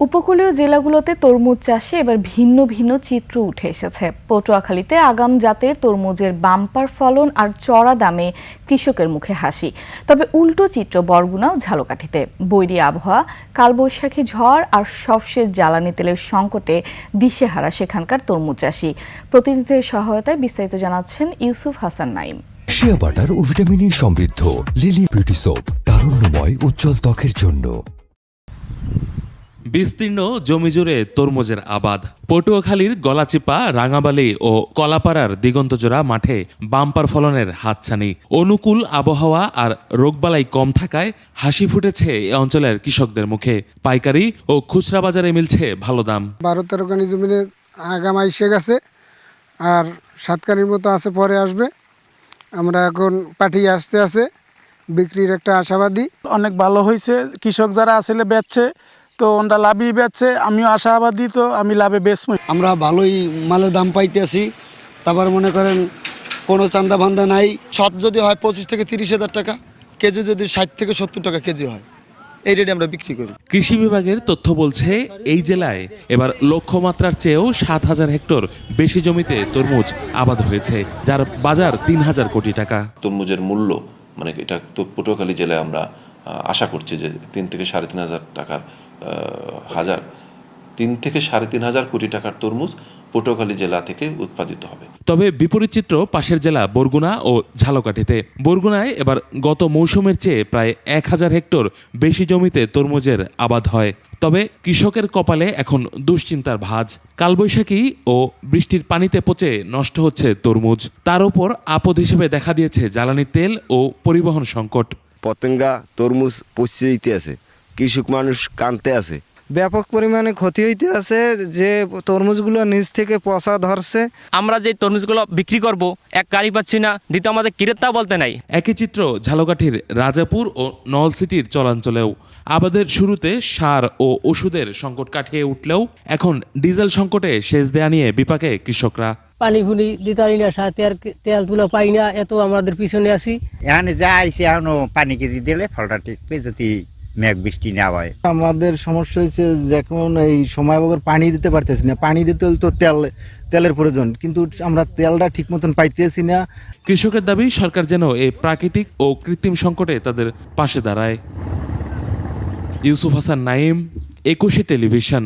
উপকূলীয় জেলাগুলোতে তরমুজ চাষে এবার ভিন্ন ভিন্ন চিত্র উঠে এসেছে। পটুয়াখালীতে আগাম জাতের তরমুজের বাম্পার ফলন আর চড়া দামে কৃষকের মুখে হাসি। তবে উল্টো চিত্র বরগুনা ও ঝালকাঠিতে। বৈরী আবহাওয়া, কালবৈশাখী ঝড় আর সবশেষ জ্বালানি তেলের সংকটে দিশেহারা সেখানকার তরমুজ চাষি। প্রতিনিধিদের সহায়তায় বিস্তারিত জানাচ্ছেন ইউসুফ হাসান নাইম। শিয়া বাটার ও ভিটামিন সমৃদ্ধ লিলি বিউটি সোপ, তারুণ্যময় উজ্জ্বল ত্বকের জন্য। বিস্তীর্ণ জমি জুড়ে তরমুজের আবাদ। পটুয়াখালীর গলাচিপা, রাঙাবালি ও কলাপাড়ার দিগন্তজোড়া মাঠে বাম্পার ফলনের হাতছানি। অনুকূল আবহাওয়া আর রোগবালাই কম থাকায় হাসি ফুটেছে এ অঞ্চলের কৃষকদের মুখে। পাইকারি ও খুচরা বাজারে মিলছে ভালো দাম। 12-13 কানি জমিনে আগাম এসে গেছে, আর 7 কানির মতো আছে, পরে আসবে। আমরা এখন পাঠিয়ে আসতে আছে, বিক্রির একটা আশাবাদী। অনেক ভালো হয়েছে, কৃষক যারা আসলে বেচছে তো ওরা লাভই বেচছে, আমিও আশাবাদী, তো আমি লাভে বেচবো। আমরা ভালোই মালের দাম পাইতেছি। তারপর মনে করেন কোনো চান্দা ভান্দা নাই। সৎ যদি হয় 25 থেকে 30 হাজার টাকা কেজি, যদি 60 থেকে 70 টাকা কেজি হয়, এই রেটে আমরা বিক্রি করি। কৃষি বিভাগের তথ্য বলছে এই জেলায় এবার লক্ষ্যমাত্রার চেয়েও 7,000 হেক্টর বেশি জমিতে তরমুজ আবাদ হয়েছে, যার বাজার 3,000 কোটি টাকা। তরমুজের মূল্য মানে এটা তো পটুয়াখালী জেলায় আমরা আশা করছি যে 3 থেকে 3,500 টাকার 3 থেকে 3,500 কোটি টাকার তরমুজ পটুয়াখালী জেলা থেকে উৎপাদিত হবে। তবে বিপরীত চিত্র পাশের জেলা বরগুনা ও ঝালকাঠিতে। বরগুনায় এবার গত মৌসুমের চেয়ে প্রায় 1,000 হেক্টর বেশি জমিতে তরমুজের আবাদ হয়। তবে কৃষকের কপালে এখন দুশ্চিন্তার ভাঁজ। কালবৈশাখী ও বৃষ্টির পানিতে পচে নষ্ট হচ্ছে তরমুজ। তার উপর আপদ হিসেবে দেখা দিয়েছে জ্বালানি তেল ও পরিবহন সংকট। পতঙ্গা তরমুজ পচে দিতে আছে, কৃষক মানুষ কানতে আছে। ব্যাপক পরিমাণে ক্ষতি হইতে আছে, যে তরমুজগুলো নিচ থেকে পচা ধরছে। আমরা যে তরমুজগুলো বিক্রি করব, এক গাড়ি পাচ্ছি না, দ্বিতীয় আমাদের ক্রেতা বলতে নাই। একই চিত্র ঝালকাঠির রাজাপুর ও নলসিটির চলাঞ্চলেও। আবাদের শুরুতে সার ও ওষুধের সংকট কাটিয়ে উঠলেও এখন ডিজেল সংকটে সেচ দেয়া নিয়ে বিপাকে কৃষকরা। পানি ফুনি দিতে পারি না, তেল তুলা পাই না, এত আমাদের পিছনে আছি। এখানে যা আইসি এখনো পানি কেজি দিলে ফলটা টিকবে, যদি মেঘ বৃষ্টি না হয়। আমাদের সমস্যা হয়েছে যখন এই সময় বগর পানি দিতে পারতেছি না। পানি দিতে হলে তো তেলের প্রয়োজন, কিন্তু আমরা তেলটা ঠিক মতন পাইতেছি না। কৃষকের দাবি সরকার যেন এই প্রাকৃতিক ও কৃত্রিম সংকটে তাদের পাশে দাঁড়ায়। ইউসুফ হাসান নাইম, 21 টেলিভিশন।